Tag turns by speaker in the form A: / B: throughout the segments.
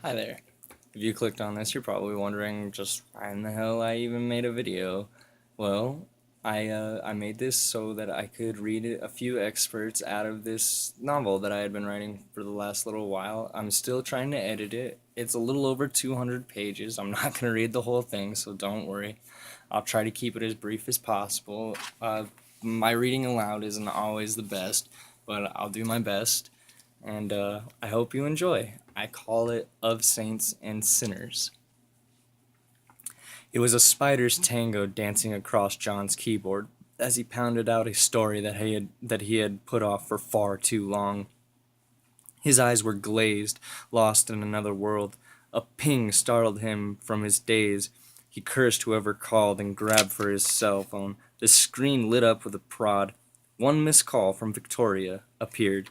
A: Hi there. If you clicked on this, you're probably wondering just why in the hell I even made a video. Well, I made this so that I could read a few excerpts out of this novel that I had been writing for the last little while. I'm still trying to edit it. It's a little over 200 pages. I'm not going to read the whole thing, so don't worry. I'll try to keep it as brief as possible. My reading aloud isn't always the best, but I'll do my best and I hope you enjoy. I call it Of Saints and Sinners. It was a spider's tango dancing across John's keyboard as he pounded out a story that he had put off for far too long. His eyes were glazed, lost in another world. A ping startled him from his daze. He cursed whoever called and grabbed for his cell phone. The screen lit up with a prod. One missed call from Victoria appeared.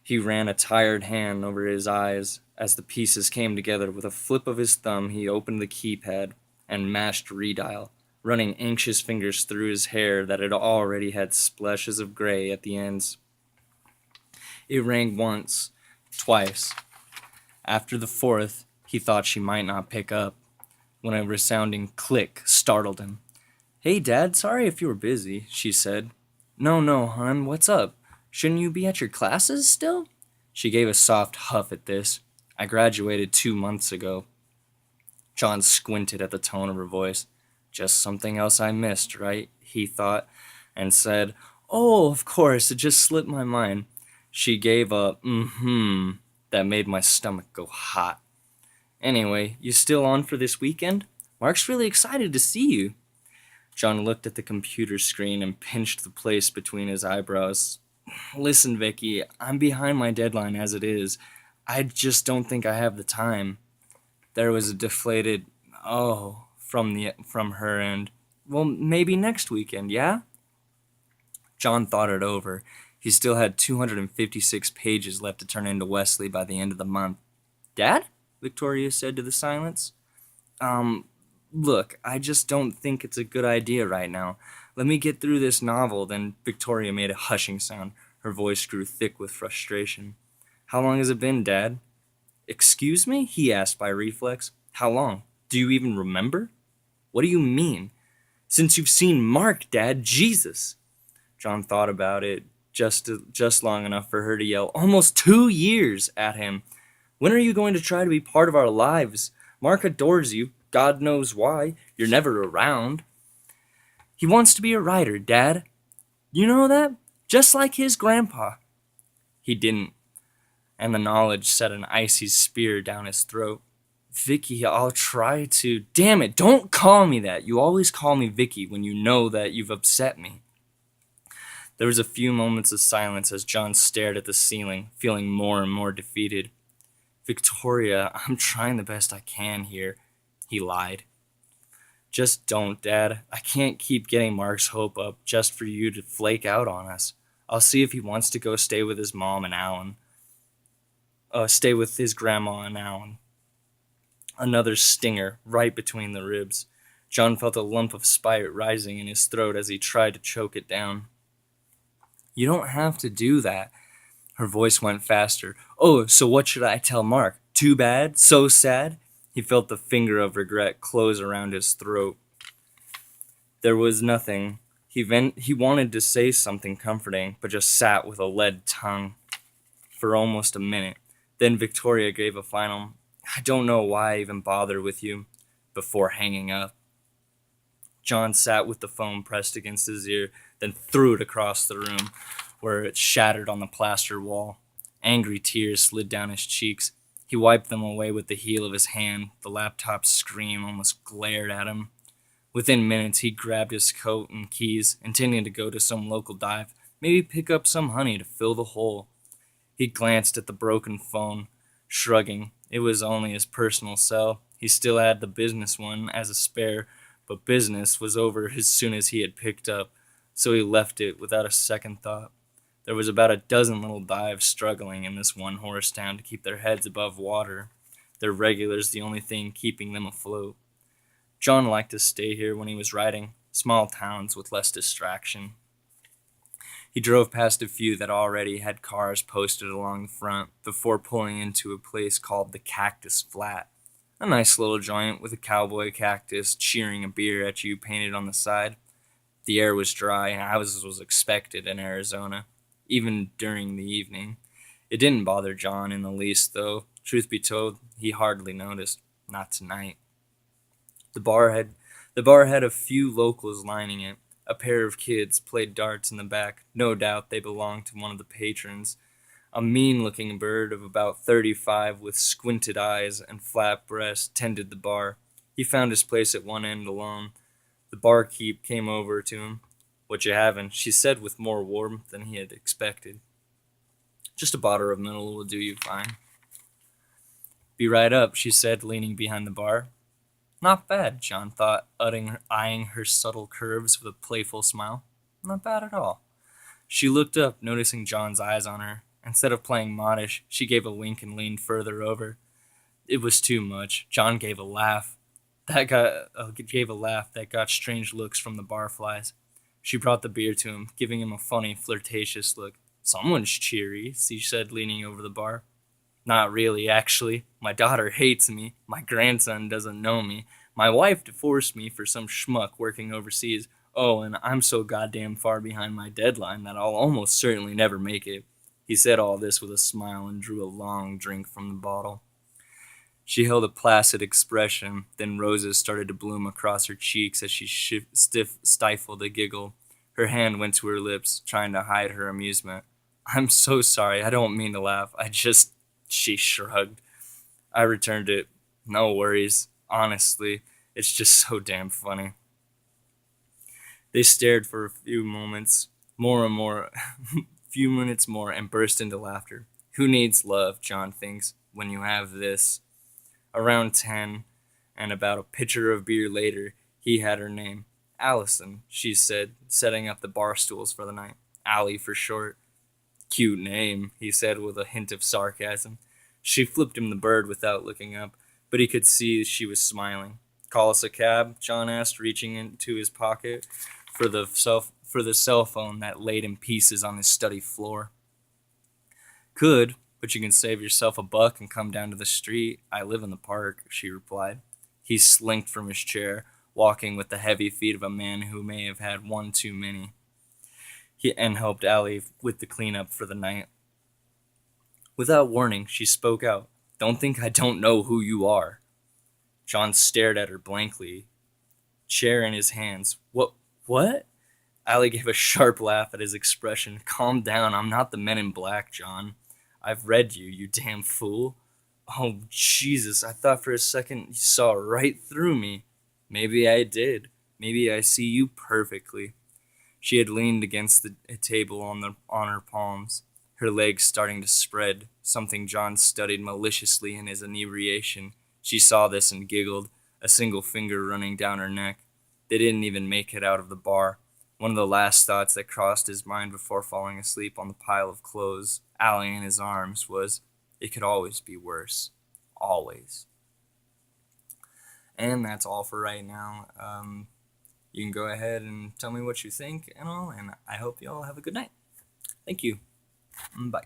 A: He ran a tired hand over his eyes as the pieces came together. With a flip of his thumb, he opened the keypad and mashed redial, running anxious fingers through his hair that had already had splashes of gray at the ends. It rang once, twice. After the fourth, he thought she might not pick up, when a resounding click startled him. "Hey, Dad, sorry if you were busy," she said. "No, no, hon, what's up? Shouldn't you be at your classes still?" She gave a soft huff at this. "I graduated 2 months ago." John squinted at the tone of her voice. "Just something else I missed, right?" he thought, and said, "Oh, of course, it just slipped my mind." She gave a that made my stomach go hot. "Anyway, you still on for this weekend? Mark's really excited to see you." John looked at the computer screen and pinched the place between his eyebrows. "Listen, Vicky, I'm behind my deadline as it is. I just don't think I have the time." There was a deflated "oh" from her end. "Well, maybe next weekend, yeah?" John thought it over. He still had 256 pages left to turn into Wesley by the end of the month. "Dad?" Victoria said to the silence. Um, Look, I just don't think it's a good idea right now. Let me get through this novel." Then Victoria made a hushing sound. Her voice grew thick with frustration. "How long has it been, Dad?" "Excuse me?" he asked by reflex. "How long? Do you even remember?" "What do you mean?" "Since you've seen Mark, Dad. Jesus!" John thought about it just long enough for her to yell, "Almost 2 years!" at him. "When are you going to try to be part of our lives? Mark adores you. God knows why. You're never around." "He wants to be a writer, Dad. You know that? Just like his grandpa." He didn't, and the knowledge set an icy spear down his throat. "Vicky, I'll try to—" "Damn it, don't call me that. You always call me Vicky when you know that you've upset me." There was a few moments of silence as John stared at the ceiling, feeling more and more defeated. "Victoria, I'm trying the best I can here," he lied. "Just don't, Dad. I can't keep getting Mark's hope up just for you to flake out on us. I'll see if he wants to go stay with his mom and Alan. Stay with his grandma and Alan." Another stinger right between the ribs. John felt a lump of spite rising in his throat as he tried to choke it down. "You don't have to do that." Her voice went faster. "Oh, so what should I tell Mark? Too bad? So sad?" He felt the finger of regret close around his throat. There was nothing. He wanted to say something comforting, but just sat with a lead tongue for almost a minute. Then Victoria gave a final, "I don't know why I even bothered with you," before hanging up. John sat with the phone pressed against his ear, then threw it across the room, where it shattered on the plaster wall. Angry tears slid down his cheeks. He wiped them away with the heel of his hand. The laptop screen almost glared at him. Within minutes, he grabbed his coat and keys, intending to go to some local dive, maybe pick up some honey to fill the hole. He glanced at the broken phone, shrugging. It was only his personal cell. He still had the business one as a spare, but business was over as soon as he had picked up, so he left it without a second thought. There was about a dozen little dives struggling in this one-horse town to keep their heads above water, their regulars the only thing keeping them afloat. John liked to stay here when he was writing, small towns with less distraction. He drove past a few that already had cars posted along the front before pulling into a place called the Cactus Flat. A nice little joint with a cowboy cactus cheering a beer at you painted on the side. The air was dry, as was expected in Arizona, even during the evening. It didn't bother John in the least, though. Truth be told, he hardly noticed. Not tonight. The bar had the bar had a few locals lining it. A pair of kids played darts in the back. No doubt they belonged to one of the patrons. A mean-looking bird of about 35 with squinted eyes and flat breast tended the bar. He found his place at one end alone. The barkeep came over to him. "What you havin'?" she said with more warmth than he had expected. "Just a bottle of mineral will do you fine." "Be right up," she said, leaning behind the bar. Not bad, John thought, eyeing her subtle curves with a playful smile. Not bad at all. She looked up, noticing John's eyes on her. Instead of playing modish, she gave a wink and leaned further over. It was too much. John gave a laugh. Gave a laugh that got strange looks from the barflies. She brought the beer to him, giving him a funny, flirtatious look. "Someone's cheery," she said, leaning over the bar. "Not really, actually. My daughter hates me. My grandson doesn't know me. My wife divorced me for some schmuck working overseas. Oh, and I'm so goddamn far behind my deadline that I'll almost certainly never make it." He said all this with a smile and drew a long drink from the bottle. She held a placid expression, then roses started to bloom across her cheeks as she stifled a giggle. Her hand went to her lips, trying to hide her amusement. "I'm so sorry, I don't mean to laugh. She shrugged. I returned it. "No worries. Honestly, it's just so damn funny." They stared for a few moments, few minutes more, and burst into laughter. Who needs love, John thinks, when you have this? Around 10, and about a pitcher of beer later, he had her name. "Allison," she said, setting up the bar stools for the night. "Allie for short." "Cute name," he said with a hint of sarcasm. She flipped him the bird without looking up, but he could see she was smiling. "Call us a cab?" John asked, reaching into his pocket for the cell phone that laid in pieces on his study floor. "Could, but you can save yourself $1 and come down to the street. I live in the park," she replied. He slinked from his chair, walking with the heavy feet of a man who may have had one too many. And helped Allie with the cleanup for the night. Without warning, she spoke out. "Don't think I don't know who you are." John stared at her blankly, chair in his hands. What? Allie gave a sharp laugh at his expression. "Calm down, I'm not the Men in Black, John. I've read you, you damn fool." "Oh, Jesus, I thought for a second you saw right through me." "Maybe I did. Maybe I see you perfectly." She had leaned against a table on her palms, her legs starting to spread, something John studied maliciously in his inebriation. She saw this and giggled, a single finger running down her neck. They didn't even make it out of the bar. One of the last thoughts that crossed his mind before falling asleep on the pile of clothes, Allie in his arms, was, it could always be worse. Always. And that's all for right now. You can go ahead and tell me what you think and all, and I hope you all have a good night. Thank you. Bye.